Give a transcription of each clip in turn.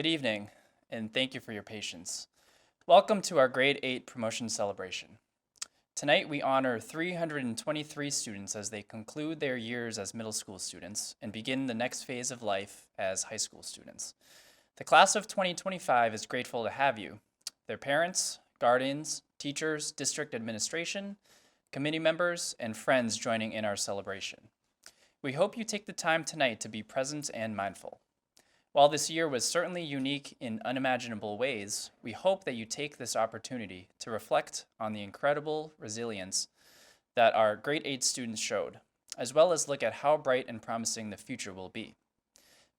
Good evening, and thank you for your patience. Welcome to our Grade 8 Promotion Celebration. Tonight we honor 323 students as they conclude their years as middle school students and begin the next phase of life as high school students. The class of 2025 is grateful to have you, their parents, guardians, teachers, district administration, committee members, and friends joining in our celebration. We hope you take the time tonight to be present and mindful. While this year was certainly unique in unimaginable ways, we hope that you take this opportunity to reflect on the incredible resilience that our grade 8 students showed, as well as look at how bright and promising the future will be.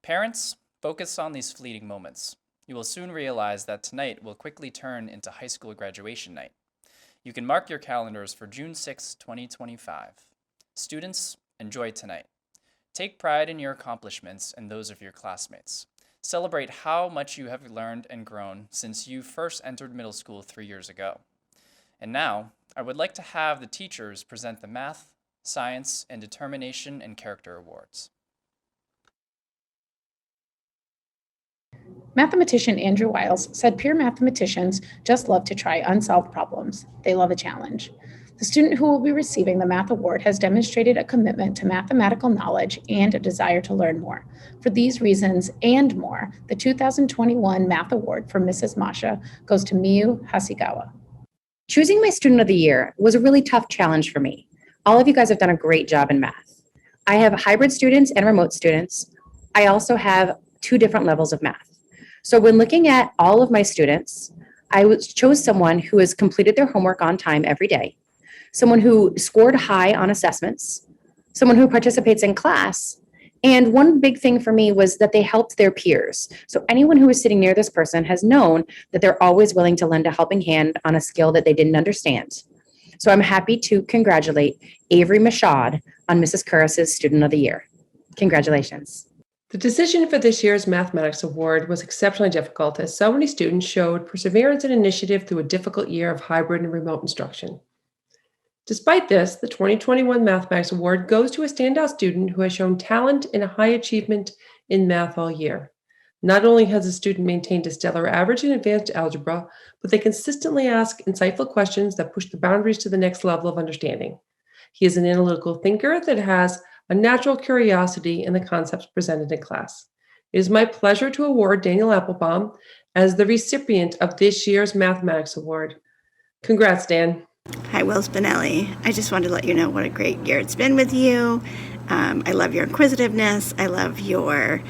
Parents, focus on these fleeting moments. You will soon realize that tonight will quickly turn into high school graduation night. You can mark your calendars for June 6, 2025. Students, enjoy tonight. Take pride in your accomplishments and those of your classmates. Celebrate how much you have learned and grown since you first entered middle school 3 years ago. And now, I would like to have the teachers present the Math, Science, and Determination and Character Awards. Mathematician Andrew Wiles said pure mathematicians just love to try unsolved problems. They love a challenge. The student who will be receiving the Math Award has demonstrated a commitment to mathematical knowledge and a desire to learn more. For these reasons and more, the 2021 Math Award for Mrs. Masha goes to Miyu Hasigawa. Choosing my student of the year was a really tough challenge for me. All of you guys have done a great job in math. I have hybrid students and remote students. I also have 2 different levels of math. So when looking at all of my students, I chose someone who has completed their homework on time every day, someone who scored high on assessments, someone who participates in class. And one big thing for me was that they helped their peers. So anyone who is sitting near this person has known that they're always willing to lend a helping hand on a skill that they didn't understand. So I'm happy to congratulate Avery Mashad on Mrs. Curris's Student of the Year. Congratulations. The decision for this year's Mathematics Award was exceptionally difficult as so many students showed perseverance and initiative through a difficult year of hybrid and remote instruction. Despite this, the 2021 Mathematics Award goes to a standout student who has shown talent and a high achievement in math all year. Not only has the student maintained a stellar average in advanced algebra, but they consistently ask insightful questions that push the boundaries to the next level of understanding. He is an analytical thinker that has a natural curiosity in the concepts presented in class. It is my pleasure to award Daniel Applebaum as the recipient of this year's Mathematics Award. Congrats, Dan. Hi, Will Spinelli. I just wanted to let you know what a great year it's been with you. I love your inquisitiveness. I love your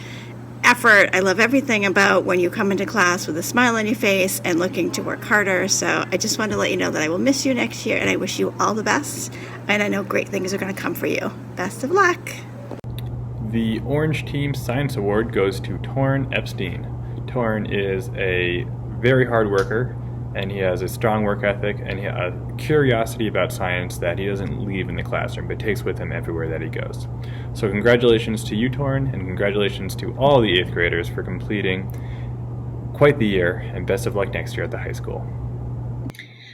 effort. I love everything about when you come into class with a smile on your face and looking to work harder. So I just wanted to let you know that I will miss you next year and I wish you all the best. And I know great things are going to come for you. Best of luck. The Orange Team Science Award goes to Torn Epstein. Torn is a very hard worker, and he has a strong work ethic and a curiosity about science that he doesn't leave in the classroom but takes with him everywhere that he goes. So congratulations to you, Torn, and congratulations to all the 8th graders for completing quite the year, and best of luck next year at the high school.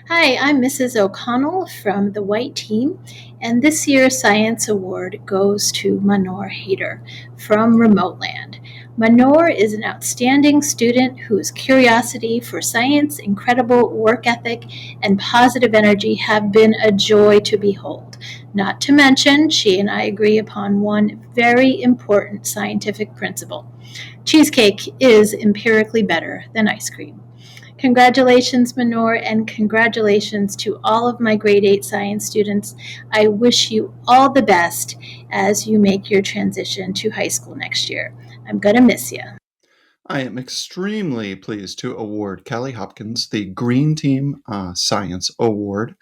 Hi, I'm Mrs. O'Connell from the White Team, and this year's Science Award goes to Manor Hader from Remote Land. Manor is an outstanding student whose curiosity for science, incredible work ethic, and positive energy have been a joy to behold. Not to mention, she and I agree upon one very important scientific principle. Cheesecake is empirically better than ice cream. Congratulations, Manor, and congratulations to all of my grade 8 science students. I wish you all the best as you make your transition to high school next year. I'm going to miss you. I am extremely pleased to award Callie Hopkins the Green Team Science Award.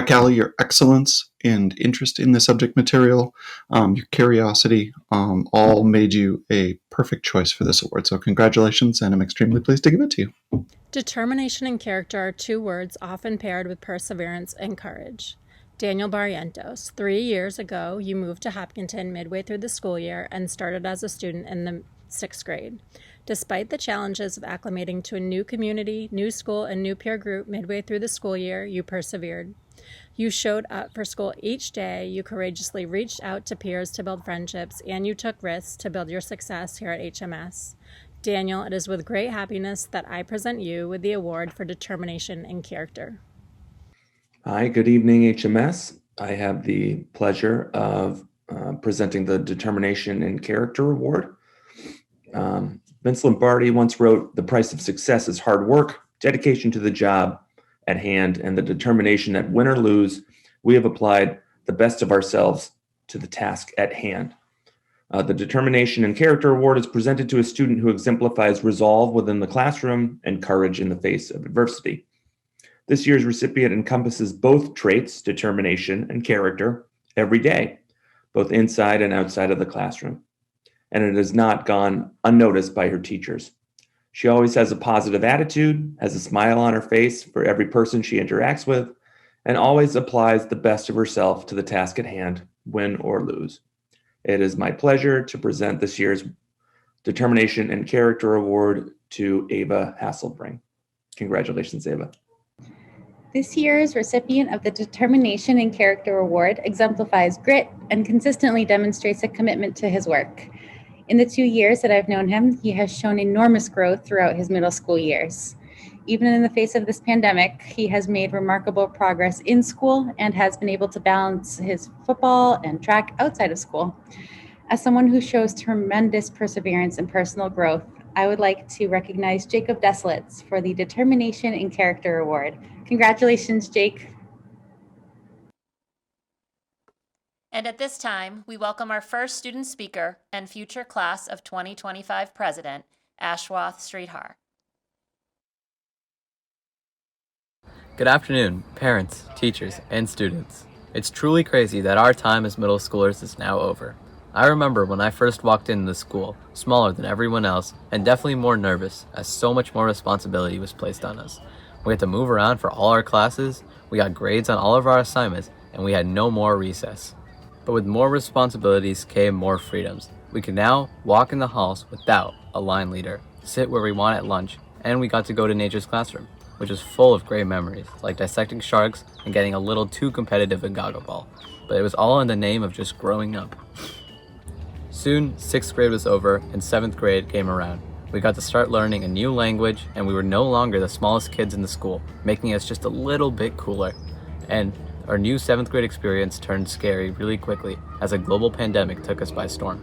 Callie, your excellence and interest in the subject material, your curiosity, all made you a perfect choice for this award. So congratulations, and I'm extremely pleased to give it to you. Determination and character are 2 words often paired with perseverance and courage. Daniel Barrientos, 3 years ago, you moved to Hopkinton midway through the school year and started as a student in the 6th grade. Despite the challenges of acclimating to a new community, new school, and new peer group midway through the school year, you persevered. You showed up for school each day, you courageously reached out to peers to build friendships, and you took risks to build your success here at HMS. Daniel, it is with great happiness that I present you with the award for determination and character. Hi, good evening, HMS. I have the pleasure of presenting the Determination and Character Award. Vince Lombardi once wrote, "The price of success is hard work, dedication to the job at hand, and the determination that win or lose, we have applied the best of ourselves to the task at hand." The Determination and Character Award is presented to a student who exemplifies resolve within the classroom and courage in the face of adversity. This year's recipient encompasses both traits, determination and character, every day, both inside and outside of the classroom. And it has not gone unnoticed by her teachers. She always has a positive attitude, has a smile on her face for every person she interacts with, and always applies the best of herself to the task at hand, win or lose. It is my pleasure to present this year's Determination and Character Award to Ava Hasselbring. Congratulations, Ava. This year's recipient of the Determination and Character Award exemplifies grit and consistently demonstrates a commitment to his work. In the 2 years that I've known him, he has shown enormous growth throughout his middle school years. Even in the face of this pandemic, he has made remarkable progress in school and has been able to balance his football and track outside of school. As someone who shows tremendous perseverance and personal growth, I would like to recognize Jacob Deslitz for the Determination and Character Award. Congratulations, Jake. And at this time, we welcome our first student speaker and future class of 2025 president, Ashwath Sridhar. Good afternoon, parents, teachers, and students. It's truly crazy that our time as middle schoolers is now over. I remember when I first walked into the school, smaller than everyone else, and definitely more nervous, as so much more responsibility was placed on us. We had to move around for all our classes, we got grades on all of our assignments, and we had no more recess. But with more responsibilities came more freedoms. We could now walk in the halls without a line leader, sit where we want at lunch, and we got to go to nature's classroom, which is full of great memories, like dissecting sharks and getting a little too competitive in goggle ball. But it was all in the name of just growing up. Soon, 6th grade was over and 7th grade came around. We got to start learning a new language, and we were no longer the smallest kids in the school, making us just a little bit cooler. And our new 7th grade experience turned scary really quickly as a global pandemic took us by storm.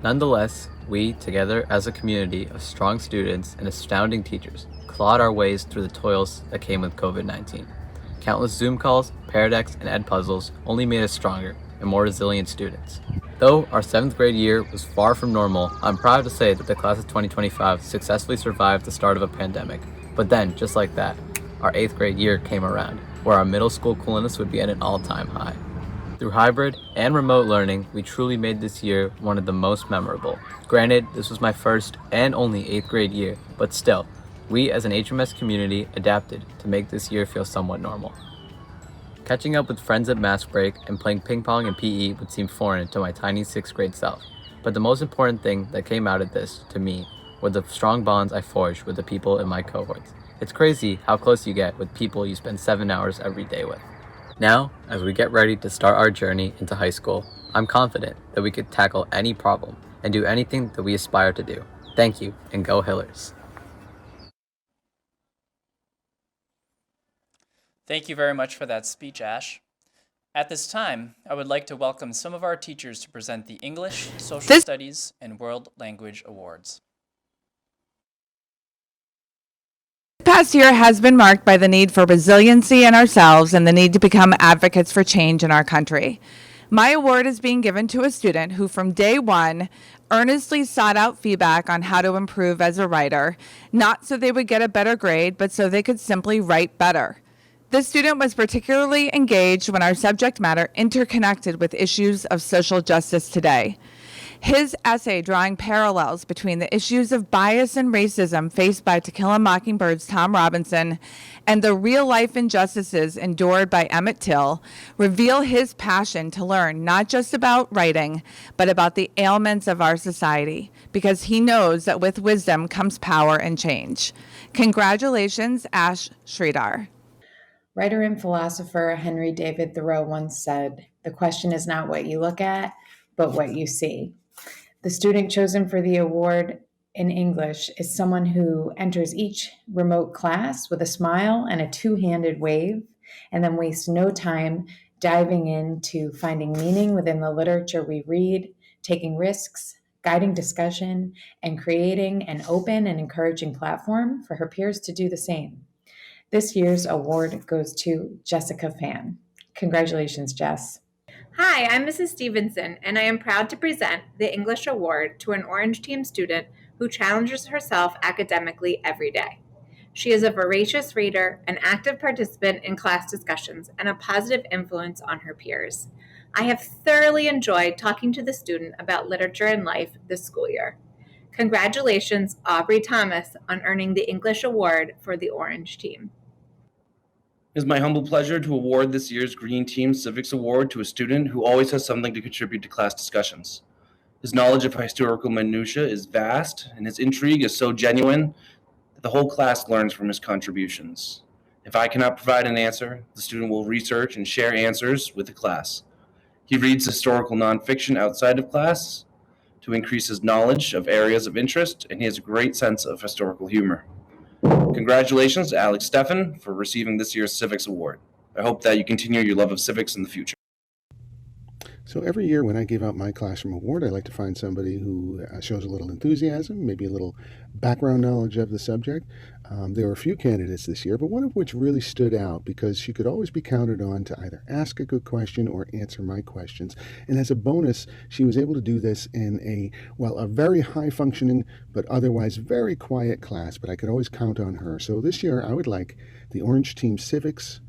Nonetheless, we, together as a community of strong students and astounding teachers, clawed our ways through the toils that came with COVID-19. Countless Zoom calls, Paradex, and Ed puzzles only made us stronger and more resilient students. Though our 7th grade year was far from normal, I'm proud to say that the class of 2025 successfully survived the start of a pandemic. But then, just like that, our 8th grade year came around, where our middle school coolness would be at an all-time high. Through hybrid and remote learning, we truly made this year one of the most memorable. Granted, this was my first and only 8th grade year, but still, we as an HMS community adapted to make this year feel somewhat normal. Catching up with friends at mask break and playing ping pong and PE would seem foreign to my tiny 6th grade self. But the most important thing that came out of this, to me, were the strong bonds I forged with the people in my cohorts. It's crazy how close you get with people you spend 7 hours every day with. Now, as we get ready to start our journey into high school, I'm confident that we could tackle any problem and do anything that we aspire to do. Thank you, and go Hillers. Thank you very much for that speech, Ash. At this time, I would like to welcome some of our teachers to present the English, Social Studies, and World Language Awards. This past year has been marked by the need for resiliency in ourselves and the need to become advocates for change in our country. My award is being given to a student who from day one earnestly sought out feedback on how to improve as a writer, not so they would get a better grade, but so they could simply write better. This student was particularly engaged when our subject matter interconnected with issues of social justice today. His essay drawing parallels between the issues of bias and racism faced by To Kill a Mockingbird's Tom Robinson and the real-life injustices endured by Emmett Till reveal his passion to learn not just about writing, but about the ailments of our society, because he knows that with wisdom comes power and change. Congratulations, Ash Sridhar. Writer and philosopher Henry David Thoreau once said, "The question is not what you look at, but what you see." The student chosen for the award in English is someone who enters each remote class with a smile and a two-handed wave, and then wastes no time diving into finding meaning within the literature we read, taking risks, guiding discussion, and creating an open and encouraging platform for her peers to do the same. This year's award goes to Jessica Fan. Congratulations, Jess. Hi, I'm Mrs. Stevenson, and I am proud to present the English Award to an Orange Team student who challenges herself academically every day. She is a voracious reader, an active participant in class discussions, and a positive influence on her peers. I have thoroughly enjoyed talking to the student about literature and life this school year. Congratulations, Aubrey Thomas, on earning the English Award for the Orange Team. It is my humble pleasure to award this year's Green Team Civics Award to a student who always has something to contribute to class discussions. His knowledge of historical minutiae is vast, and his intrigue is so genuine that the whole class learns from his contributions. If I cannot provide an answer, the student will research and share answers with the class. He reads historical nonfiction outside of class to increase his knowledge of areas of interest, and he has a great sense of historical humor. Congratulations to Alex Steffen for receiving this year's Civics Award. I hope that you continue your love of civics in the future. So every year when I give out my classroom award, I like to find somebody who shows a little enthusiasm, maybe a little background knowledge of the subject. There were a few candidates this year, but one of which really stood out because she could always be counted on to either ask a good question or answer my questions. And as a bonus, she was able to do this in a very high functioning, but otherwise very quiet class, but I could always count on her. So this year I would like the Orange Team Civics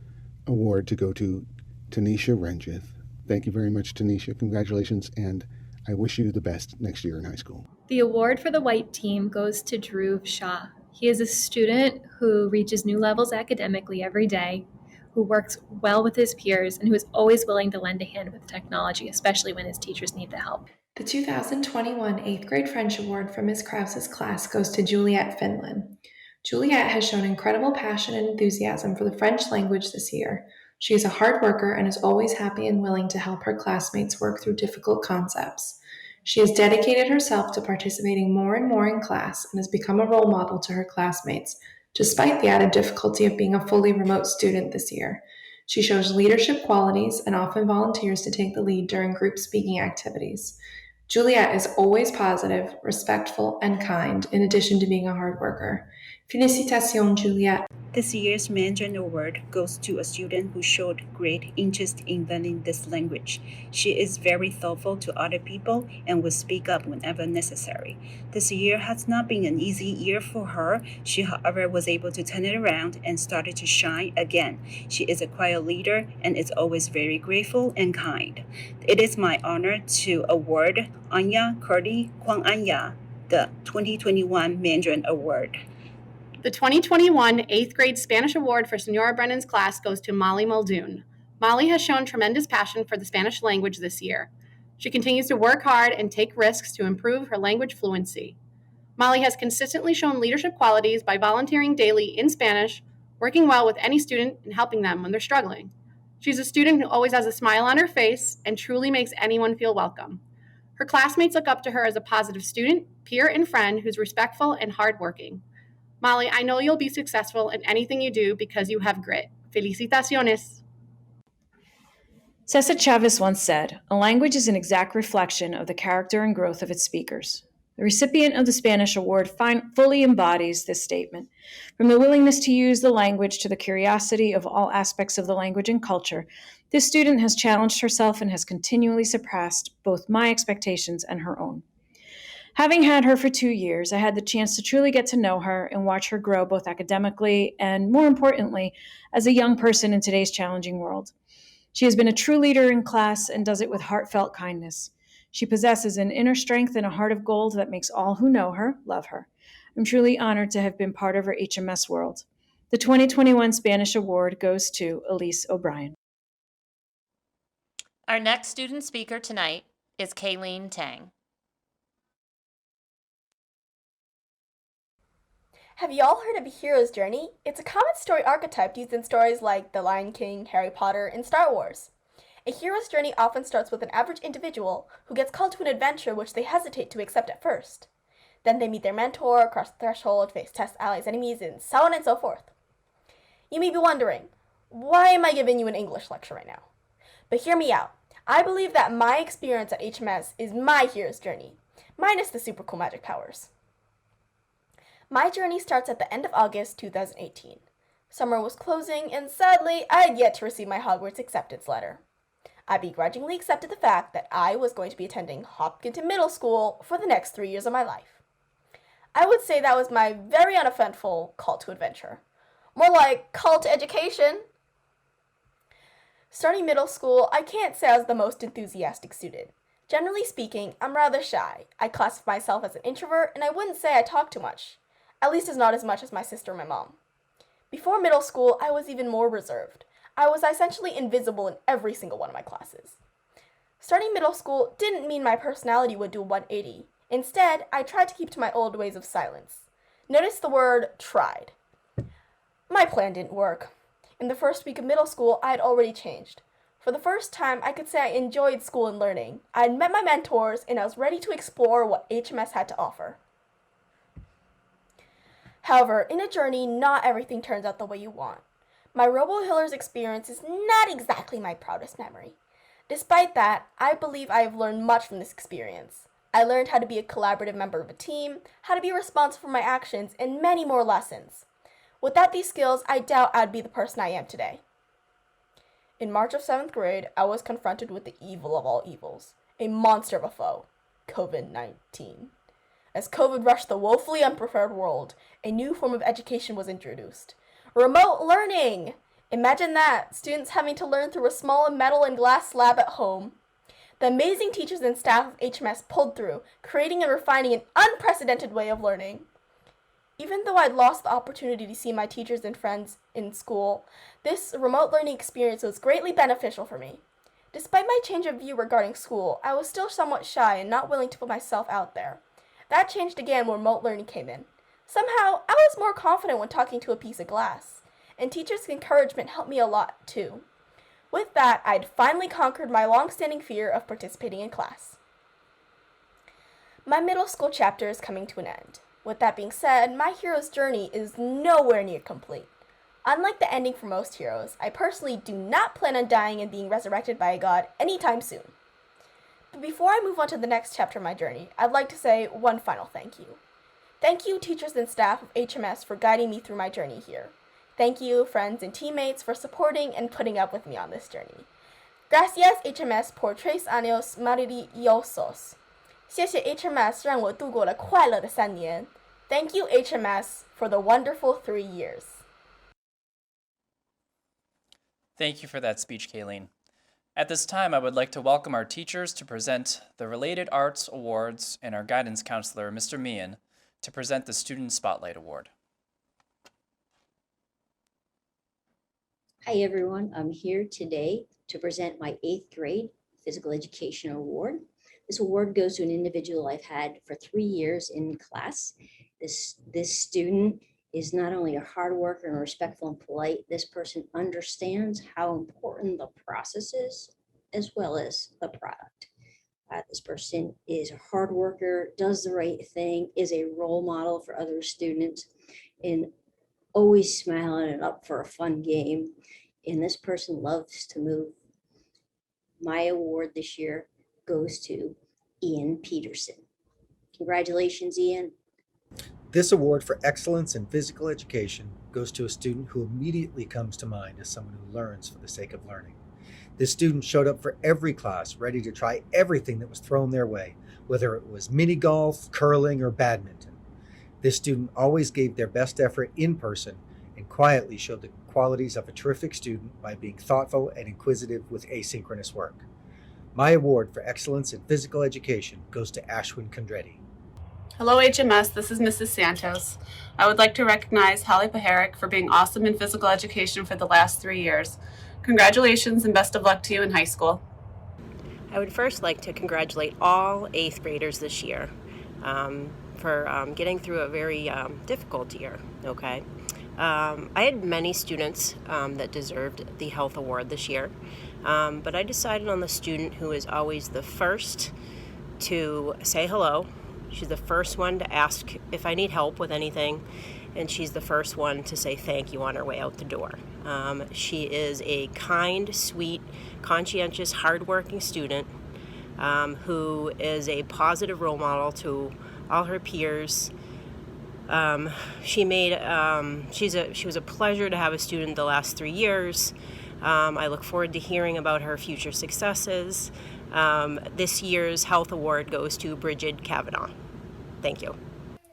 Award to go to Tanisha Renjith. Thank you very much, Tanisha. Congratulations, and I wish you the best next year in high school. The award for the white team goes to Dhruv Shah. He is a student who reaches new levels academically every day, who works well with his peers, and who is always willing to lend a hand with technology, especially when his teachers need the help. The 2021 8th grade French Award for Ms. Krause's class goes to Juliet Finland. Juliet has shown incredible passion and enthusiasm for the French language this year. She is a hard worker and is always happy and willing to help her classmates work through difficult concepts. She has dedicated herself to participating more and more in class and has become a role model to her classmates, despite the added difficulty of being a fully remote student this year. She shows leadership qualities and often volunteers to take the lead during group speaking activities. Juliet is always positive, respectful, and kind, in addition to being a hard worker. Félicitations, Juliet. This year's Mandarin Award goes to a student who showed great interest in learning this language. She is very thoughtful to other people and will speak up whenever necessary. This year has not been an easy year for her. She, however, was able to turn it around and started to shine again. She is a quiet leader and is always very grateful and kind. It is my honor to award Anya Kurdi Kwang Anya the 2021 Mandarin Award. The 2021 8th grade Spanish Award for Senora Brennan's class goes to Molly Muldoon. Molly has shown tremendous passion for the Spanish language this year. She continues to work hard and take risks to improve her language fluency. Molly has consistently shown leadership qualities by volunteering daily in Spanish, working well with any student, and helping them when they're struggling. She's a student who always has a smile on her face and truly makes anyone feel welcome. Her classmates look up to her as a positive student, peer, and friend who's respectful and hardworking. Molly, I know you'll be successful in anything you do because you have grit. Felicitaciones. Cesar Chavez once said, "A language is an exact reflection of the character and growth of its speakers." The recipient of the Spanish Award fully embodies this statement. From the willingness to use the language to the curiosity of all aspects of the language and culture, this student has challenged herself and has continually surpassed both my expectations and her own. Having had her for 2 years, I had the chance to truly get to know her and watch her grow both academically and, more importantly, as a young person in today's challenging world. She has been a true leader in class and does it with heartfelt kindness. She possesses an inner strength and a heart of gold that makes all who know her love her. I'm truly honored to have been part of her HMS world. The 2021 Spanish Award goes to Elise O'Brien. Our next student speaker tonight is Kayleen Tang. Have you all heard of a hero's journey? It's a common story archetype used in stories like The Lion King, Harry Potter, and Star Wars. A hero's journey often starts with an average individual who gets called to an adventure which they hesitate to accept at first. Then they meet their mentor, cross the threshold, face test allies, enemies, and so on and so forth. You may be wondering, why am I giving you an English lecture right now? But hear me out. I believe that my experience at HMS is my hero's journey, minus the super cool magic powers. My journey starts at the end of August 2018. Summer was closing, and sadly, I had yet to receive my Hogwarts acceptance letter. I begrudgingly accepted the fact that I was going to be attending Hopkinton Middle School for the next 3 years of my life. I would say that was my very uneventful call to adventure. More like call to education. Starting middle school, I can't say I was the most enthusiastic student. Generally speaking, I'm rather shy. I classify myself as an introvert, and I wouldn't say I talk too much. At least not as much as my sister and my mom. Before middle school, I was even more reserved. I was essentially invisible in every single one of my classes. Starting middle school didn't mean my personality would do a 180. Instead, I tried to keep to my old ways of silence. Notice the word tried. My plan didn't work. In the first week of middle school, I had already changed. For the first time, I could say I enjoyed school and learning. I had met my mentors, and I was ready to explore what HMS had to offer. However, in a journey, not everything turns out the way you want. My Robo-Hillers experience is not exactly my proudest memory. Despite that, I believe I have learned much from this experience. I learned how to be a collaborative member of a team, how to be responsible for my actions, and many more lessons. Without these skills, I doubt I'd be the person I am today. In March of 7th grade, I was confronted with the evil of all evils, a monster of a foe, COVID-19. As COVID rushed the woefully unprepared world, a new form of education was introduced. Remote learning! Imagine that, students having to learn through a small metal and glass slab at home. The amazing teachers and staff of HMS pulled through, creating and refining an unprecedented way of learning. Even though I'd lost the opportunity to see my teachers and friends in school, this remote learning experience was greatly beneficial for me. Despite my change of view regarding school, I was still somewhat shy and not willing to put myself out there. That changed again when remote learning came in. Somehow, I was more confident when talking to a piece of glass, and teachers' encouragement helped me a lot, too. With that, I'd finally conquered my long-standing fear of participating in class. My middle school chapter is coming to an end. With that being said, my hero's journey is nowhere near complete. Unlike the ending for most heroes, I personally do not plan on dying and being resurrected by a god anytime soon. But before I move on to the next chapter of my journey, I'd like to say one final thank you. Thank you, teachers and staff of HMS, for guiding me through my journey here. Thank you, friends and teammates, for supporting and putting up with me on this journey. Gracias, HMS, por 3 años maravillosos. 谢谢 HMS 让我度过了快乐的3年. Thank you, HMS, for the wonderful 3 years. Thank you for that speech, Kayleen. At this time, I would like to welcome our teachers to present the Related Arts Awards and our guidance counselor, Mr. Meehan, to present the Student Spotlight Award. Hi everyone, I'm here today to present my 8th grade Physical Education Award. This award goes to an individual I've had for 3 years in class. This student is not only a hard worker and respectful and polite, this person understands how important the process is as well as the product. This person is a hard worker, does the right thing, is a role model for other students, and always smiling and up for a fun game. And this person loves to move. My award this year goes to Ian Peterson. Congratulations, Ian. This award for excellence in physical education goes to a student who immediately comes to mind as someone who learns for the sake of learning. This student showed up for every class, ready to try everything that was thrown their way, whether it was mini golf, curling, or badminton. This student always gave their best effort in person and quietly showed the qualities of a terrific student by being thoughtful and inquisitive with asynchronous work. My award for excellence in physical education goes to Ashwin Kondretti. Hello HMS, this is Mrs. Santos. I would like to recognize Holly Paharic for being awesome in physical education for the last 3 years. Congratulations and best of luck to you in high school. I would first like to congratulate all 8th graders this year for getting through a very difficult year, okay? I had many students that deserved the health award this year, but I decided on the student who is always the first to say hello, She's the first one to ask if I need help with anything, and she's the first one to say thank you on her way out the door. She is a kind, sweet, conscientious, hardworking student who is a positive role model to all her peers. She was a pleasure to have a student the last 3 years. I look forward to hearing about her future successes. This year's Health Award goes to Bridget Kavanaugh. Thank you.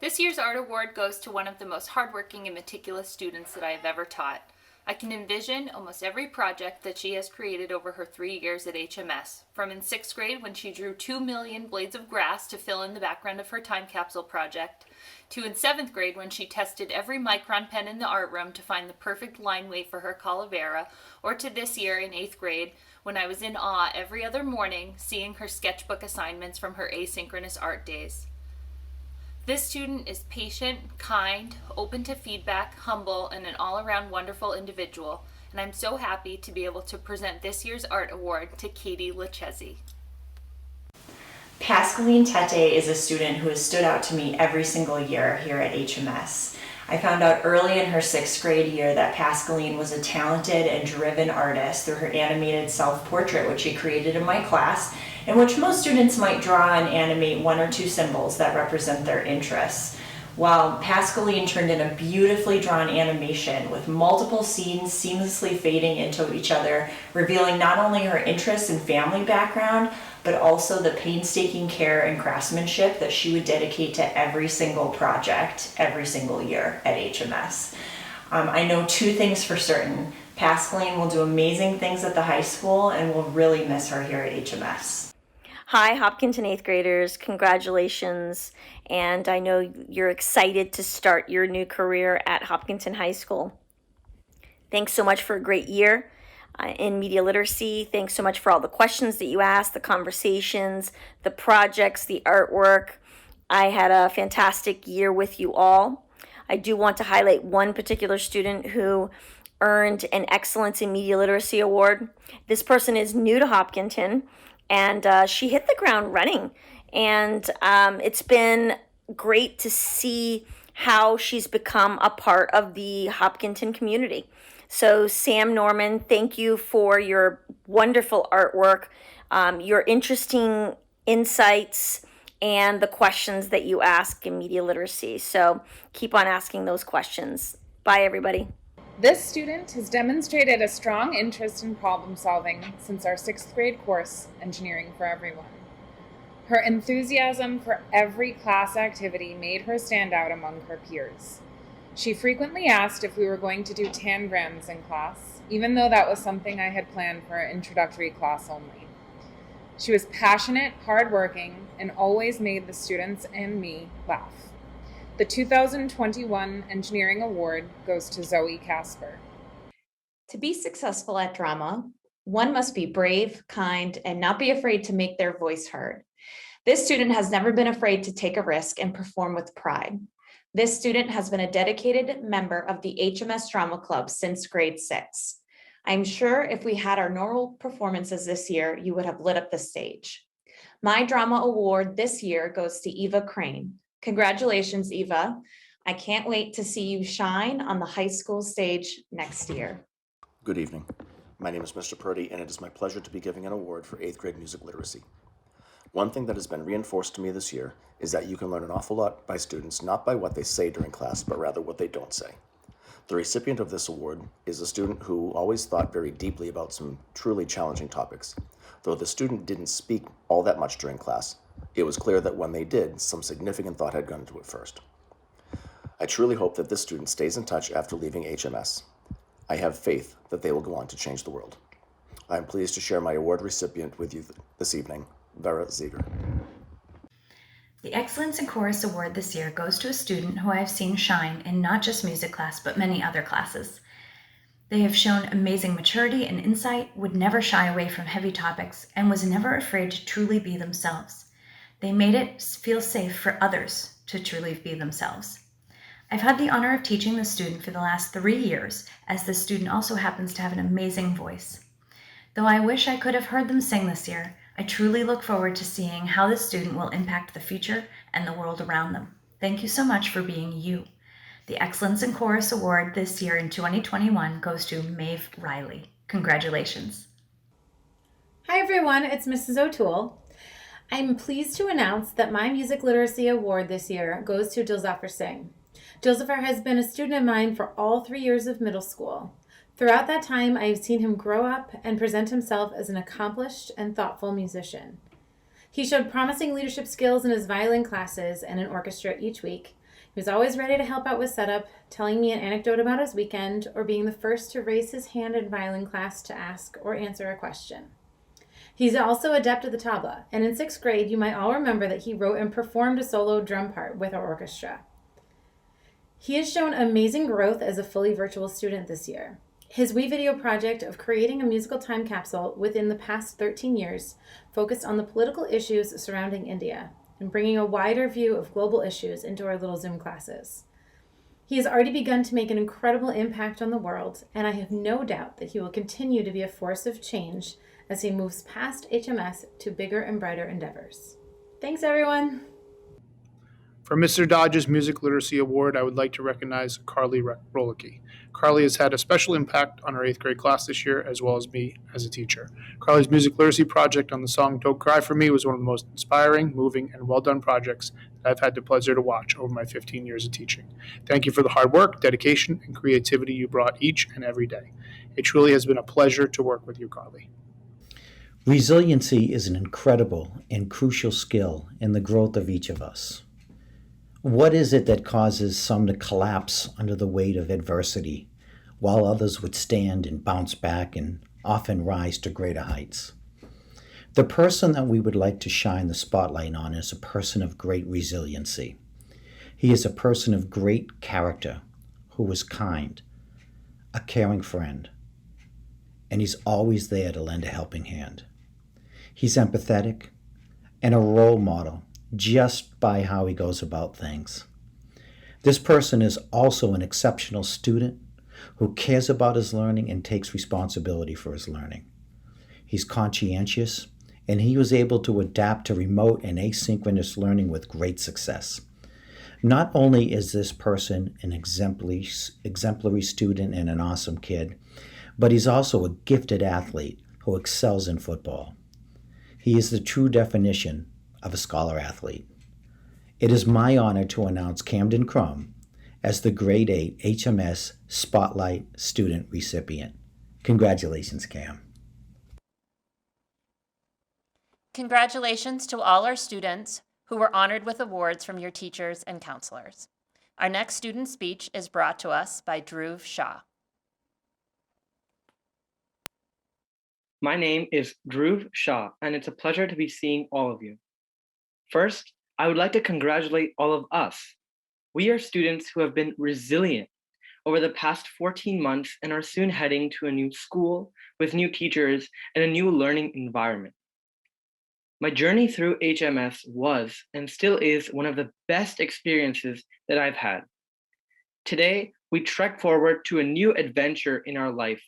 This year's art award goes to one of the most hardworking and meticulous students that I have ever taught. I can envision almost every project that she has created over her 3 years at HMS, from in 6th grade when she drew 2 million blades of grass to fill in the background of her time capsule project, to in 7th grade when she tested every micron pen in the art room to find the perfect line weight for her calavera, or to this year in 8th grade when I was in awe every other morning seeing her sketchbook assignments from her asynchronous art days. This student is patient, kind, open to feedback, humble, and an all-around wonderful individual, and I'm so happy to be able to present this year's art award to Katie Lachesi. Pascaline Tete is a student who has stood out to me every single year here at HMS. I found out early in her 6th grade year that Pascaline was a talented and driven artist through her animated self-portrait, which she created in my class, in which most students might draw and animate 1 or 2 symbols that represent their interests. While Pascaline turned in a beautifully drawn animation with multiple scenes seamlessly fading into each other, revealing not only her interests and family background, but also the painstaking care and craftsmanship that she would dedicate to every single project, every single year at HMS. I know 2 things for certain. Pascaline will do amazing things at the high school, and we'll really miss her here at HMS. Hi, Hopkinton 8th graders, congratulations. And I know you're excited to start your new career at Hopkinton High School. Thanks so much for a great year in media literacy. Thanks so much for all the questions that you asked, the conversations, the projects, the artwork. I had a fantastic year with you all. I do want to highlight one particular student who earned an Excellence in Media Literacy Award. This person is new to Hopkinton, and she hit the ground running. And it's been great to see how she's become a part of the Hopkinton community. So Sam Norman, thank you for your wonderful artwork, your interesting insights, and the questions that you ask in media literacy. So keep on asking those questions. Bye, everybody. This student has demonstrated a strong interest in problem solving since our 6th grade course, Engineering for Everyone. Her enthusiasm for every class activity made her stand out among her peers. She frequently asked if we were going to do tangrams in class, even though that was something I had planned for an introductory class only. She was passionate, hardworking, and always made the students and me laugh. The 2021 Engineering Award goes to Zoe Casper. To be successful at drama, one must be brave, kind, and not be afraid to make their voice heard. This student has never been afraid to take a risk and perform with pride. This student has been a dedicated member of the HMS Drama Club since grade 6. I'm sure if we had our normal performances this year, you would have lit up the stage. My drama award this year goes to Eva Crane. Congratulations, Eva. I can't wait to see you shine on the high school stage next year. Good evening. My name is Mr. Purdy, and it is my pleasure to be giving an award for 8th grade music literacy. One thing that has been reinforced to me this year is that you can learn an awful lot by students, not by what they say during class, but rather what they don't say. The recipient of this award is a student who always thought very deeply about some truly challenging topics. Though the student didn't speak all that much during class, it was clear that when they did, some significant thought had gone into it first. I truly hope that this student stays in touch after leaving HMS. I have faith that they will go on to change the world. I am pleased to share my award recipient with you this evening, Vera Ziegler. The Excellence in Chorus Award this year goes to a student who I have seen shine in not just music class, but many other classes. They have shown amazing maturity and insight, would never shy away from heavy topics, and was never afraid to truly be themselves. They made it feel safe for others to truly be themselves. I've had the honor of teaching the student for the last 3 years, as the student also happens to have an amazing voice. Though I wish I could have heard them sing this year, I truly look forward to seeing how this student will impact the future and the world around them. Thank you so much for being you. The Excellence in Chorus Award this year in 2021 goes to Maeve Riley. Congratulations. Hi everyone, it's Mrs. O'Toole. I'm pleased to announce that my Music Literacy Award this year goes to Dilzafar Singh. Dilzafar has been a student of mine for all 3 years of middle school. Throughout that time, I have seen him grow up and present himself as an accomplished and thoughtful musician. He showed promising leadership skills in his violin classes and in orchestra each week. He was always ready to help out with setup, telling me an anecdote about his weekend, or being the first to raise his hand in violin class to ask or answer a question. He's also adept at the tabla, and in 6th grade, you might all remember that he wrote and performed a solo drum part with our orchestra. He has shown amazing growth as a fully virtual student this year. His WeVideo project of creating a musical time capsule within the past 13 years focused on the political issues surrounding India and bringing a wider view of global issues into our little Zoom classes. He has already begun to make an incredible impact on the world, and I have no doubt that he will continue to be a force of change as he moves past HMS to bigger and brighter endeavors. Thanks, everyone. For Mr. Dodge's Music Literacy Award, I would like to recognize Carly Rolicky. Carly has had a special impact on our 8th grade class this year, as well as me as a teacher. Carly's music literacy project on the song Don't Cry For Me was one of the most inspiring, moving, and well-done projects that I've had the pleasure to watch over my 15 years of teaching. Thank you for the hard work, dedication, and creativity you brought each and every day. It truly has been a pleasure to work with you, Carly. Resiliency is an incredible and crucial skill in the growth of each of us. What is it that causes some to collapse under the weight of adversity, while others would stand and bounce back and often rise to greater heights? The person that we would like to shine the spotlight on is a person of great resiliency. He is a person of great character who is kind, a caring friend, and he's always there to lend a helping hand. He's empathetic and a role model just by how he goes about things. This person is also an exceptional student who cares about his learning and takes responsibility for his learning. He's conscientious, and he was able to adapt to remote and asynchronous learning with great success. Not only is this person an exemplary student and an awesome kid, but he's also a gifted athlete who excels in football. He is the true definition of a scholar athlete. It is my honor to announce Camden Crum as the Grade 8 HMS Spotlight Student Recipient. Congratulations, Cam. Congratulations to all our students who were honored with awards from your teachers and counselors. Our next student speech is brought to us by Dhruv Shah. My name is Dhruv Shah, and it's a pleasure to be seeing all of you. First, I would like to congratulate all of us. We are students who have been resilient over the past 14 months and are soon heading to a new school with new teachers and a new learning environment. My journey through HMS was and still is one of the best experiences that I've had. Today, we trek forward to a new adventure in our life,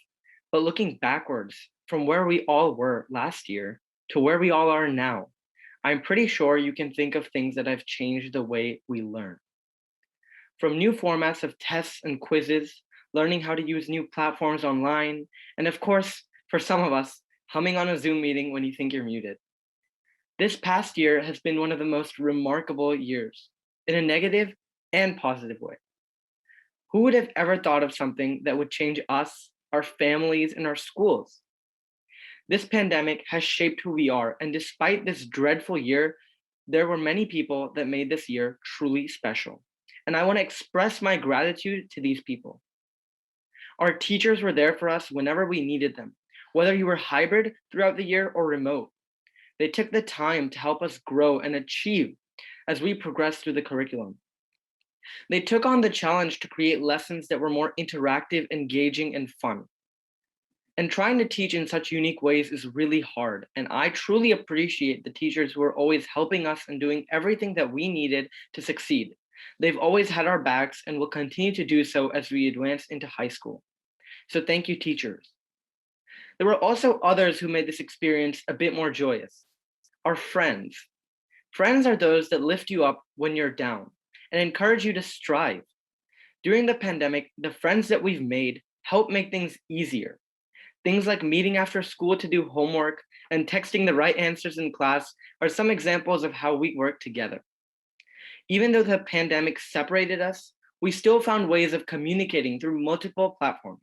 but looking backwards from where we all were last year to where we all are now, I'm pretty sure you can think of things that have changed the way we learn. From new formats of tests and quizzes, learning how to use new platforms online, and of course, for some of us, humming on a Zoom meeting when you think you're muted. This past year has been one of the most remarkable years, in a negative and positive way. Who would have ever thought of something that would change us, our families, and our schools? This pandemic has shaped who we are, and despite this dreadful year, there were many people that made this year truly special. And I want to express my gratitude to these people. Our teachers were there for us whenever we needed them, whether you were hybrid throughout the year or remote. They took the time to help us grow and achieve as we progressed through the curriculum. They took on the challenge to create lessons that were more interactive, engaging, and fun. And trying to teach in such unique ways is really hard, and I truly appreciate the teachers who are always helping us and doing everything that we needed to succeed. They've always had our backs and will continue to do so as we advance into high school. So thank you, teachers. There were also others who made this experience a bit more joyous. are friends. Friends are those that lift you up when you're down and encourage you to strive. During the pandemic, the friends that we've made help make things easier. Things like meeting after school to do homework and texting the right answers in class are some examples of how we work together. Even though the pandemic separated us, we still found ways of communicating through multiple platforms.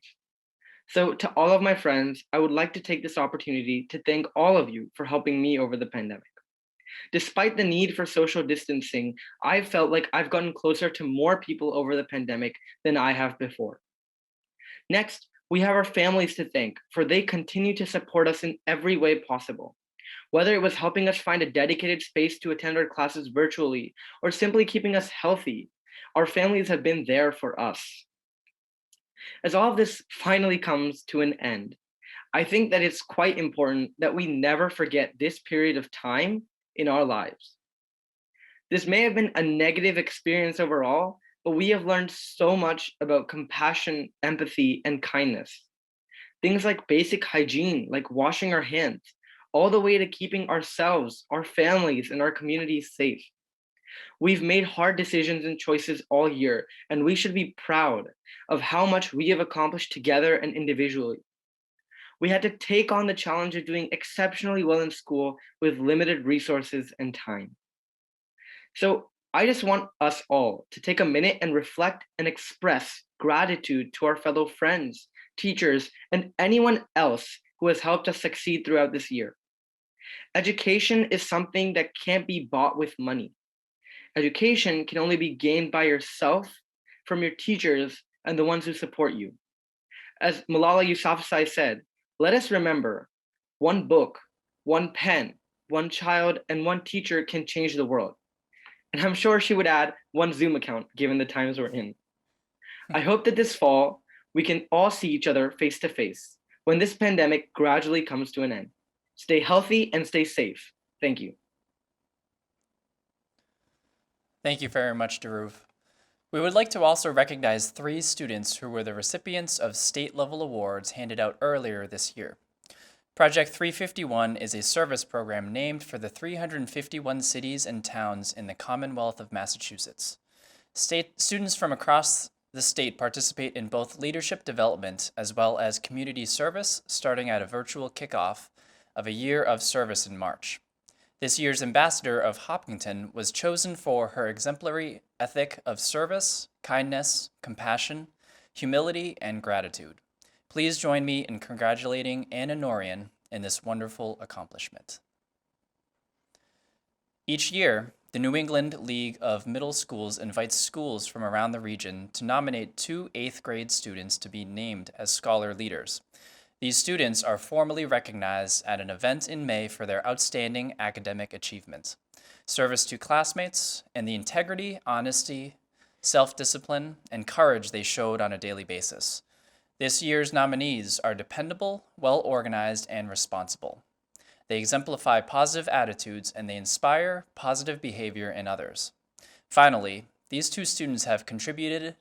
So, to all of my friends, I would like to take this opportunity to thank all of you for helping me over the pandemic. Despite the need for social distancing, I've felt like I've gotten closer to more people over the pandemic than I have before. Next, we have our families to thank, for they continue to support us in every way possible. Whether it was helping us find a dedicated space to attend our classes virtually or simply keeping us healthy, our families have been there for us. As all of this finally comes to an end, I think that it's quite important that we never forget this period of time in our lives. This may have been a negative experience overall, but we have learned so much about compassion, empathy, and kindness. Things like basic hygiene, like washing our hands, all the way to keeping ourselves, our families, and our communities safe. We've made hard decisions and choices all year, and we should be proud of how much we have accomplished together and individually. We had to take on the challenge of doing exceptionally well in school with limited resources and time. So I just want us all to take a minute and reflect and express gratitude to our fellow friends, teachers, and anyone else who has helped us succeed throughout this year. Education is something that can't be bought with money. Education can only be gained by yourself, from your teachers, and the ones who support you. As Malala Yousafzai said, let us remember, one book, one pen, one child, and one teacher can change the world. And I'm sure she would add one Zoom account, given the times we're in. I hope that this fall, we can all see each other face to face when this pandemic gradually comes to an end. Stay healthy and stay safe. Thank you. Thank you very much, Dhruv. We would like to also recognize 3 students who were the recipients of state-level awards handed out earlier this year. Project 351 is a service program named for the 351 cities and towns in the Commonwealth of Massachusetts. Students from across the state participate in both leadership development as well as community service, starting at a virtual kickoff of a year of service in March. This year's ambassador of Hopkinton was chosen for her exemplary ethic of service, kindness, compassion, humility, and gratitude. Please join me in congratulating Anna Norian in this wonderful accomplishment. Each year, the New England League of Middle Schools invites schools from around the region to nominate 2 8th grade students to be named as scholar leaders. These students are formally recognized at an event in May for their outstanding academic achievement, service to classmates, and the integrity, honesty, self-discipline, and courage they showed on a daily basis. This year's nominees are dependable, well-organized, and responsible. They exemplify positive attitudes and they inspire positive behavior in others. Finally, these 2 students have contributed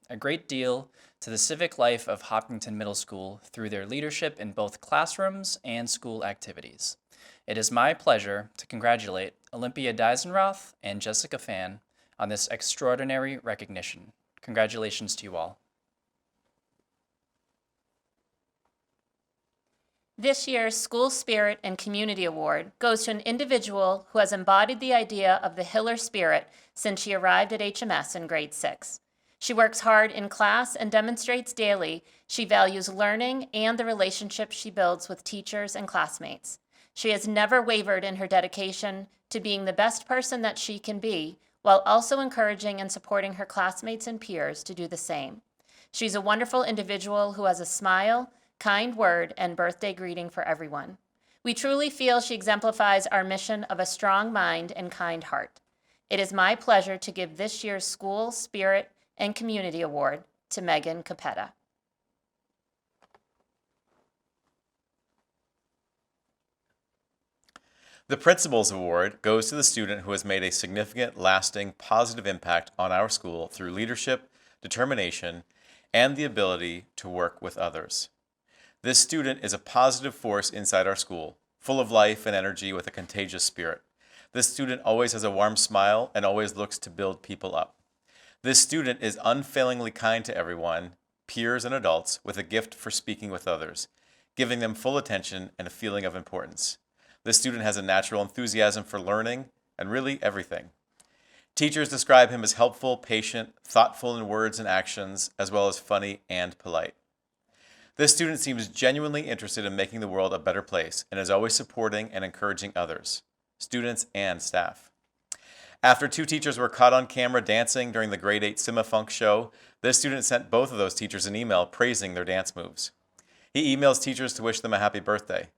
a great deal to the civic life of Hopkinton Middle School through their leadership in both classrooms and school activities. It is my pleasure to congratulate Olympia Deisenroth and Jessica Fan on this extraordinary recognition. Congratulations to you all. This year's School Spirit and Community Award goes to an individual who has embodied the idea of the Hiller spirit since she arrived at HMS in grade 6. She works hard in class and demonstrates daily she values learning and the relationships she builds with teachers and classmates. She has never wavered in her dedication to being the best person that she can be, while also encouraging and supporting her classmates and peers to do the same. She's a wonderful individual who has a smile, kind word, and birthday greeting for everyone. We truly feel she exemplifies our mission of a strong mind and kind heart. It is my pleasure to give this year's School Spirit and Community Award to Megan Capetta. The Principal's Award goes to the student who has made a significant, lasting, positive impact on our school through leadership, determination, and the ability to work with others. This student is a positive force inside our school. full of life and energy with a contagious spirit. This student always has a warm smile and always looks to build people up. This student is unfailingly kind to everyone, peers and adults, with a gift for speaking with others, giving them full attention and a feeling of importance. This student has a natural enthusiasm for learning and really everything. Teachers describe him as helpful, patient, thoughtful in words and actions, as well as funny and polite. This student seems genuinely interested in making the world a better place and is always supporting and encouraging others, students and staff. After 2 teachers were caught on camera dancing during the grade 8 Simafunk show, this student sent both of those teachers an email praising their dance moves. He emails teachers to wish them a happy birthday.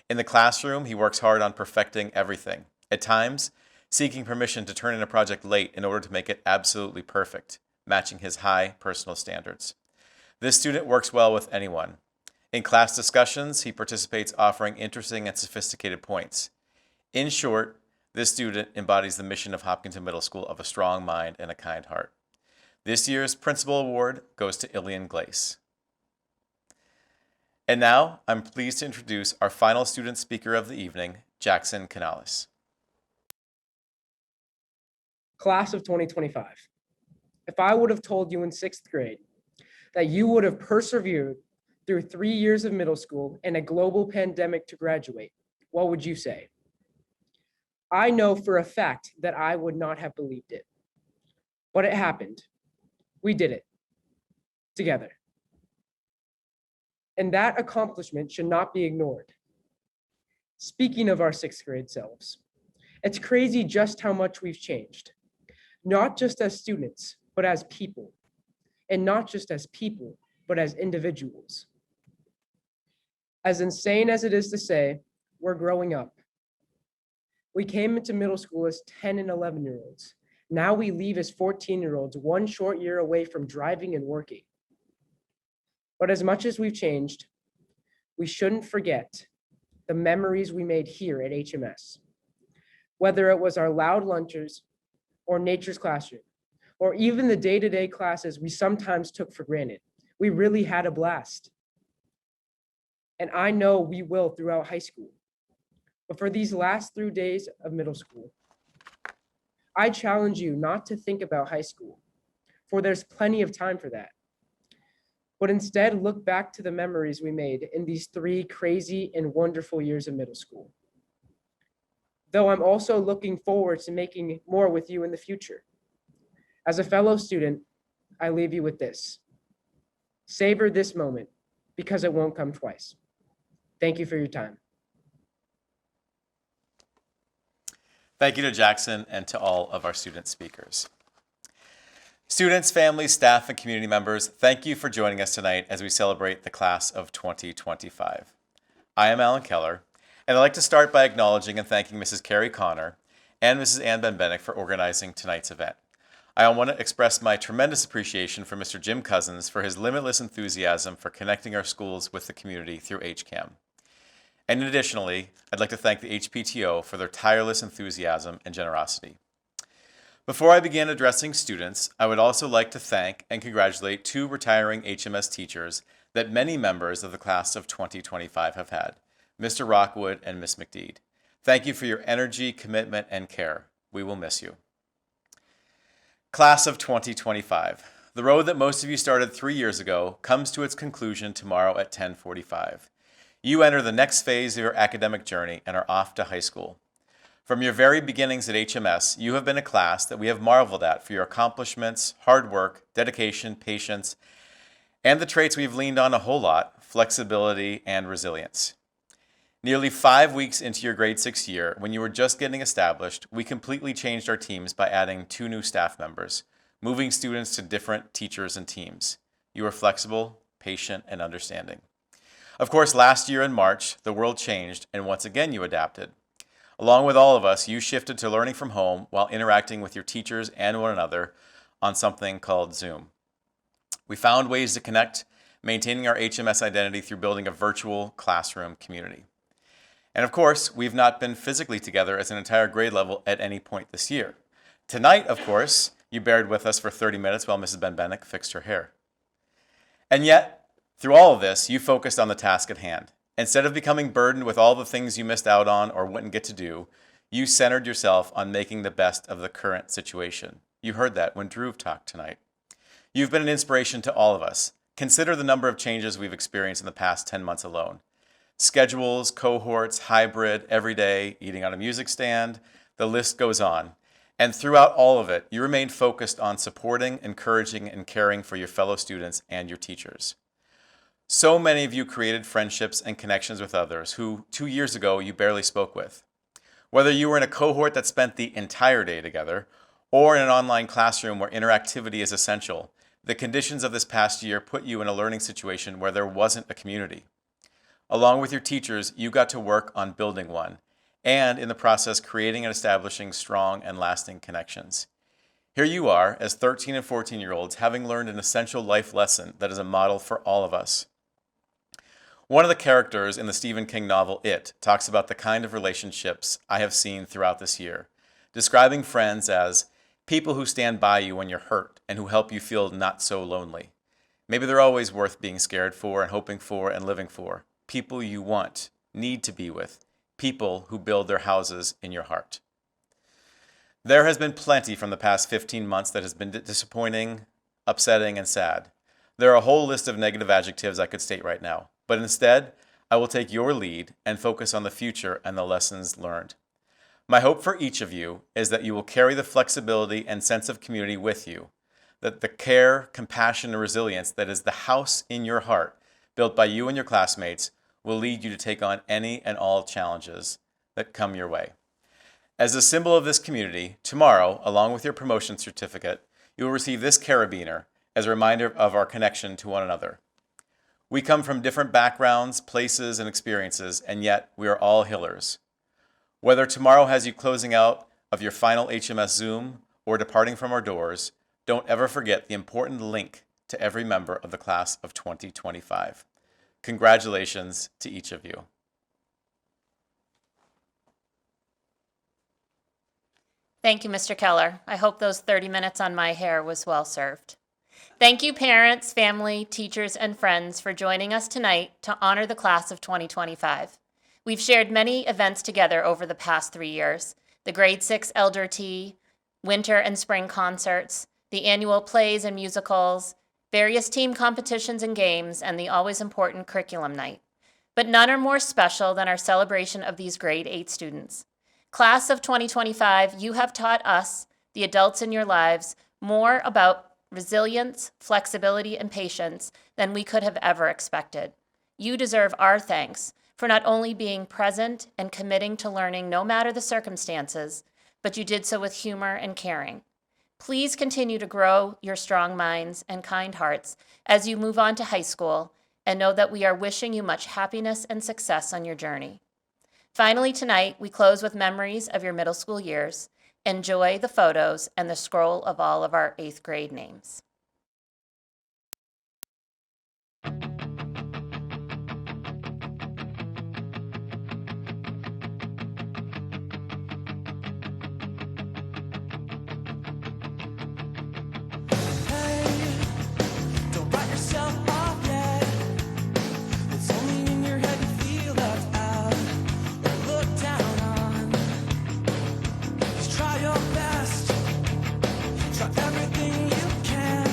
In the classroom, he works hard on perfecting everything, at times seeking permission to turn in a project late in order to make it absolutely perfect, matching his high personal standards. This student works well with anyone. In class discussions, he participates offering interesting and sophisticated points. In short, this student embodies the mission of Hopkinton Middle School of a strong mind and a kind heart. This year's Principal Award goes to Ilian Glace. And now, I'm pleased to introduce our final student speaker of the evening, Jackson Canales. Class of 2025. If I would have told you in 6th grade that you would have persevered through 3 years of middle school and a global pandemic to graduate, what would you say? I know for a fact that I would not have believed it. But it happened. We did it. Together. And that accomplishment should not be ignored. Speaking of our 6th grade selves, it's crazy just how much we've changed. Not just as students, but as people. And not just as people, but as individuals. As insane as it is to say, we're growing up. We came into middle school as 10 and 11-year-olds. Now we leave as 14-year-olds, 1 short year away from driving and working. But as much as we've changed, we shouldn't forget the memories we made here at HMS. Whether it was our loud lunches or nature's classroom, or even the day-to-day classes we sometimes took for granted, we really had a blast. And I know we will throughout high school. But for these last 3 days of middle school, I challenge you not to think about high school, for there's plenty of time for that. But instead, look back to the memories we made in these 3 crazy and wonderful years of middle school. Though I'm also looking forward to making more with you in the future. As a fellow student, I leave you with this. Savor this moment because it won't come twice. Thank you for your time. Thank you to Jackson and to all of our student speakers. Students, families, staff, and community members, thank you for joining us tonight as we celebrate the class of 2025. I am Alan Keller, and I'd like to start by acknowledging and thanking Mrs. Carrie Connor and Mrs. Ann Benbenick for organizing tonight's event. I want to express my tremendous appreciation for Mr. Jim Cousins for his limitless enthusiasm for connecting our schools with the community through HCAM. And additionally, I'd like to thank the HPTO for their tireless enthusiasm and generosity. Before I begin addressing students, I would also like to thank and congratulate 2 retiring HMS teachers that many members of the class of 2025 have had, Mr. Rockwood and Ms. McDeed. Thank you for your energy, commitment, and care. We will miss you. Class of 2025. The road that most of you started 3 years ago comes to its conclusion tomorrow at 10:45. You enter the next phase of your academic journey and are off to high school. From your very beginnings at HMS, you have been a class that we have marveled at for your accomplishments, hard work, dedication, patience, and the traits we've leaned on a whole lot, flexibility and resilience. Nearly 5 weeks into your grade 6 year, when you were just getting established, we completely changed our teams by adding 2 new staff members, moving students to different teachers and teams. You were flexible, patient, and understanding. Of course, last year in March, the world changed, and once again you adapted. Along with all of us, you shifted to learning from home while interacting with your teachers and one another on something called Zoom. We found ways to connect, maintaining our HMS identity through building a virtual classroom community. And of course, we've not been physically together as an entire grade level at any point this year. Tonight, of course, you bared with us for 30 minutes while Mrs. Benbenick fixed her hair. And yet, through all of this, you focused on the task at hand, Instead of becoming burdened with all the things you missed out on or wouldn't get to do, you centered yourself on making the best of the current situation. You heard that when Drew talked tonight. You've been an inspiration to all of us. Consider the number of changes we've experienced in the past 10 months alone. Schedules, cohorts, hybrid, everyday, eating on a music stand, the list goes on. And throughout all of it, you remained focused on supporting, encouraging, and caring for your fellow students and your teachers. So many of you created friendships and connections with others who 2 years ago you barely spoke with. Whether you were in a cohort that spent the entire day together or in an online classroom where interactivity is essential, the conditions of this past year put you in a learning situation where there wasn't a community. Along with your teachers, you got to work on building one, and in the process creating and establishing strong and lasting connections. Here you are as 13 and 14-year-olds having learned an essential life lesson that is a model for all of us. One of the characters in the Stephen King novel It talks about the kind of relationships I have seen throughout this year, describing friends as people who stand by you when you're hurt and who help you feel not so lonely. Maybe they're always worth being scared for and hoping for and living for. People you want, need to be with, people who build their houses in your heart. There has been plenty from the past 15 months that has been disappointing, upsetting, and sad. There are a whole list of negative adjectives I could state right now, but instead, I will take your lead and focus on the future and the lessons learned. My hope for each of you is that you will carry the flexibility and sense of community with you, that the care, compassion, and resilience that is the house in your heart, built by you and your classmates, will lead you to take on any and all challenges that come your way. As a symbol of this community, tomorrow, along with your promotion certificate, you will receive this carabiner as a reminder of our connection to one another. We come from different backgrounds, places, and experiences, and yet we are all Hillers. Whether tomorrow has you closing out of your final HMS Zoom or departing from our doors, don't ever forget the important link to every member of the class of 2025. Congratulations to each of you. Thank you, Mr. Keller. I hope those 30 minutes on my hair was well served. Thank you, parents, family, teachers, and friends for joining us tonight to honor the class of 2025. We've shared many events together over the past 3 years: the Grade 6 Elder Tea, winter and spring concerts, the annual plays and musicals, various team competitions and games, and the always important curriculum night. But none are more special than our celebration of these grade 8 students. Class of 2025, you have taught us, the adults in your lives, more about resilience, flexibility, and patience than we could have ever expected. You deserve our thanks for not only being present and committing to learning no matter the circumstances, but you did so with humor and caring. Please continue to grow your strong minds and kind hearts as you move on to high school, and know that we are wishing you much happiness and success on your journey. Finally, tonight, we close with memories of your middle school years. Enjoy the photos and the scroll of all of our 8th grade names. Try your best, try everything you can.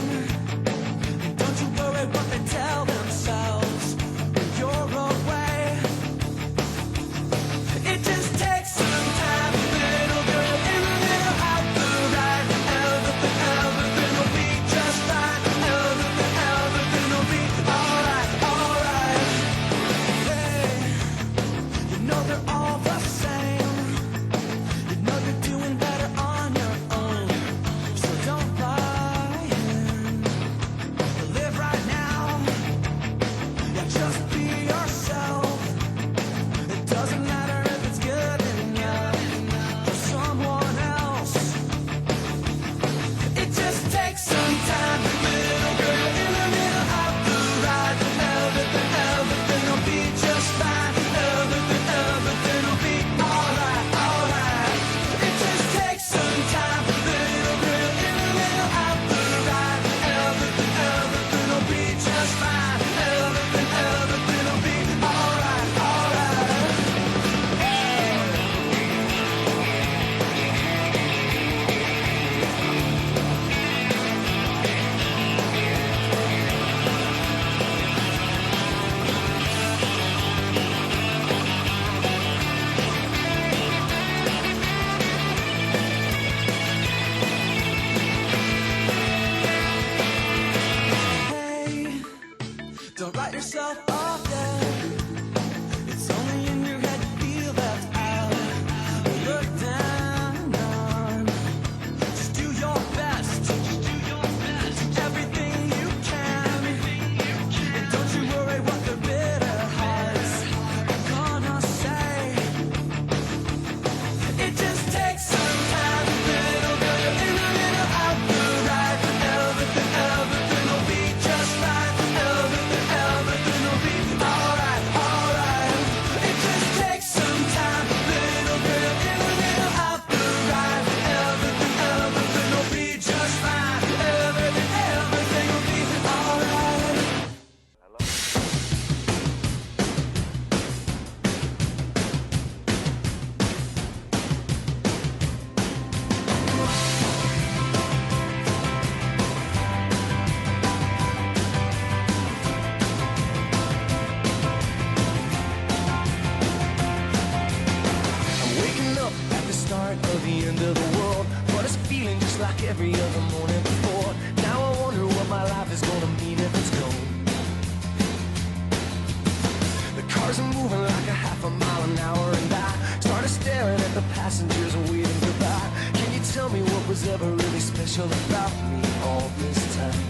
the passengers are waving goodbye. Can you tell me what was ever really special about me all this time?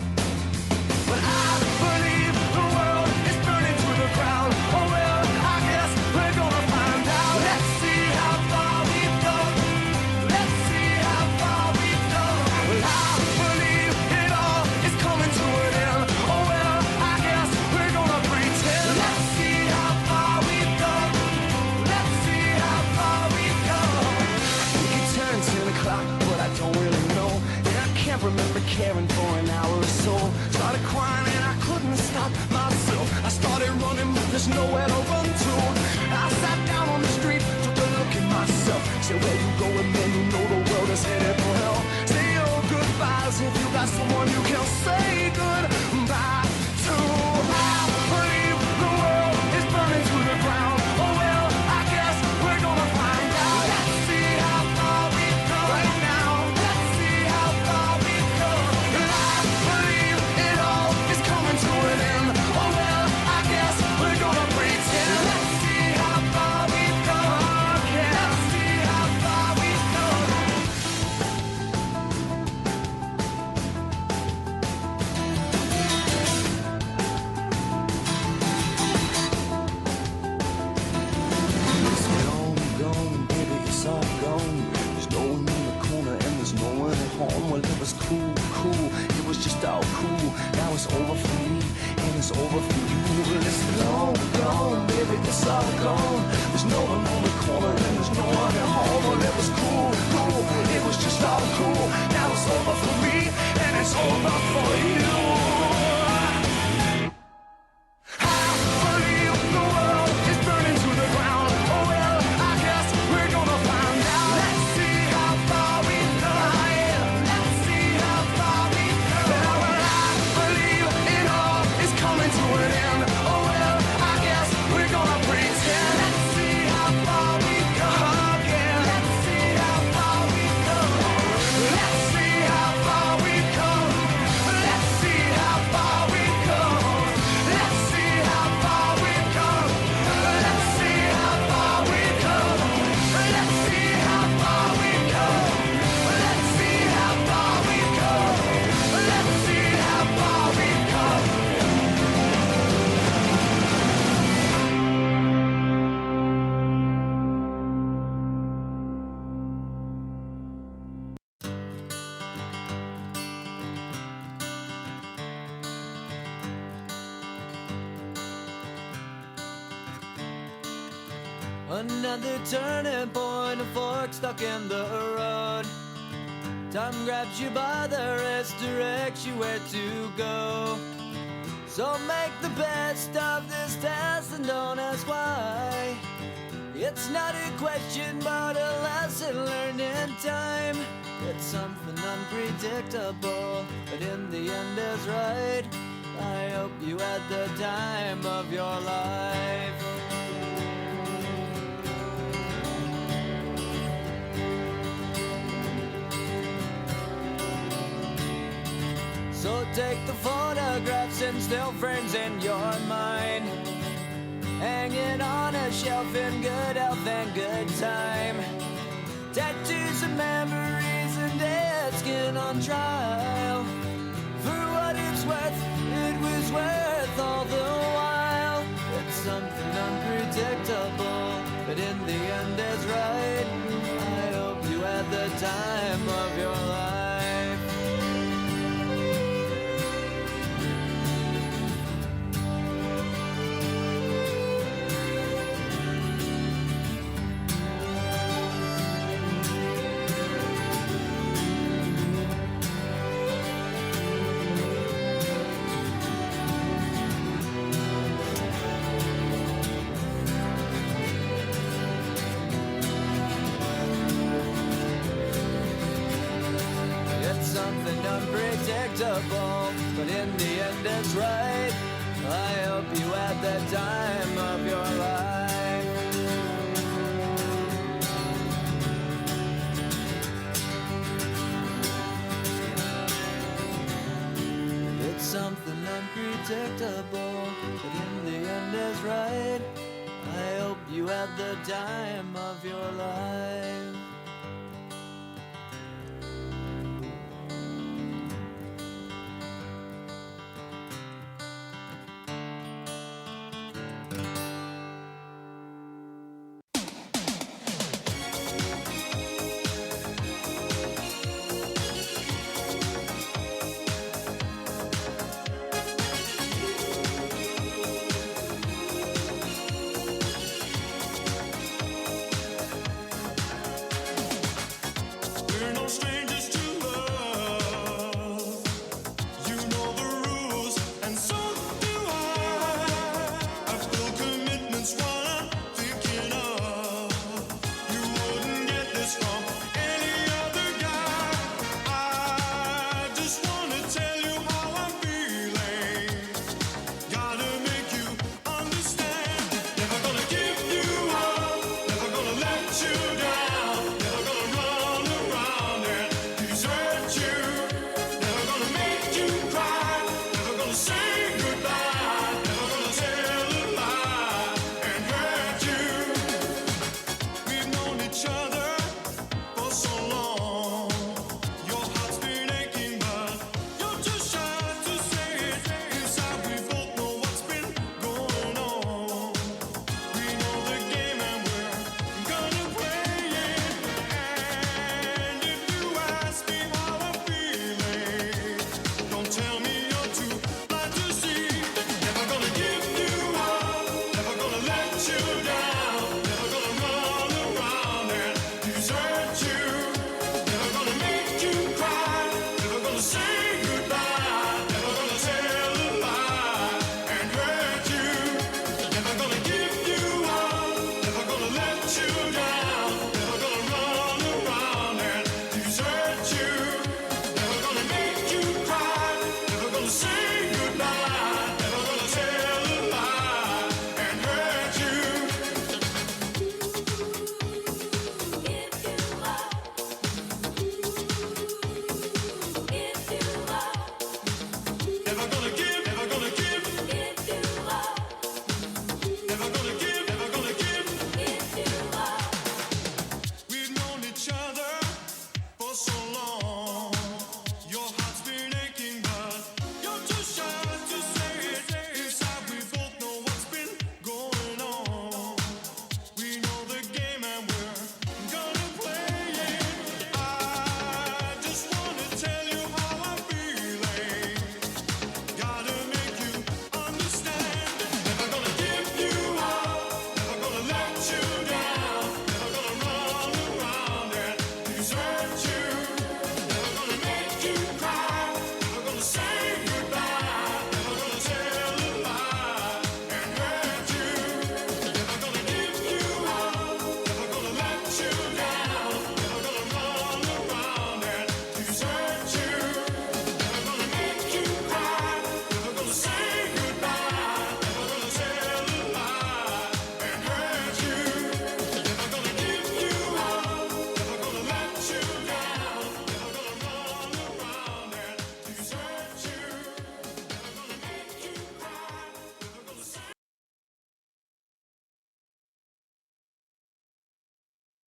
But I believe the world is burning to the ground. Oh well, I guess we're gonna find out. Let's see how far we've gone. Let's see how far we've gone. Well, I believe it all is coming to an end. Oh well, I guess we're gonna pretend. Let's see how far we've gone. Let's see how far we've gone. We could turn 10 o'clock, but I don't really know. And I can't remember caring for an hour or so. Started crying and I couldn't stop myself. I started running, but there's nowhere to run to. I sat down on the street, took a look at myself. Said, where you going, man? You know the world is headed for hell. Say your goodbyes if you got someone you can say goodbye to. I believe the world is burning to the ground. Oh well, I guess we're gonna find out. Let's see how far we've come right now. Let's see how far we've come. I believe it all is coming to an end. Oh well, I guess we're gonna pretend. Let's see how far we've come. Yeah. Let's see how far we've come. It's gone, baby, it's all gone. There's no one in the corner and there's no one at home. Well, it was cool, it was just all cool. Now it's over for me and it's over for you. Well, it's long gone, baby, it's all gone. There's no one on the corner and there's no one at home. Well, it was cool, it was just all cool. Now it's over for me and it's over for you. I believe the world is burning to the ground. Oh well, I guess we're gonna find out. Let's see how far we've come. Yeah. Let's see how far we've come. Well, I believe it all is coming to an end. Oh well, I guess we're gonna pretend. Let's see how far we've come. Yeah. Let's see how far we've come. Let's see how far we've come. Let's see how far we've come. Let's see how far we've come. Let's see how far we've come. Let's see how far we've come. Let's see how far we've come. Let's see how far we've come. Another turning point, a fork stuck in the road. Time grabs you by the wrist, directs you where to go. So make the best of this test and don't ask why. It's not a question but a lesson learned in time. It's something unpredictable, but in the end is right. I hope you had the time of your life. So take the photographs and still frames in your mind, hanging on a shelf in good health and good time. Tattoos and memories and dead skin on trial. For what it's worth, it was worth all the while. It's something unpredictable, but in the end is right. I hope you had the time of your life. Something unpredictable, but in the end it's right. I hope you had the time of your life. It's something unpredictable, but in the end is right. I hope you had had the time of your life.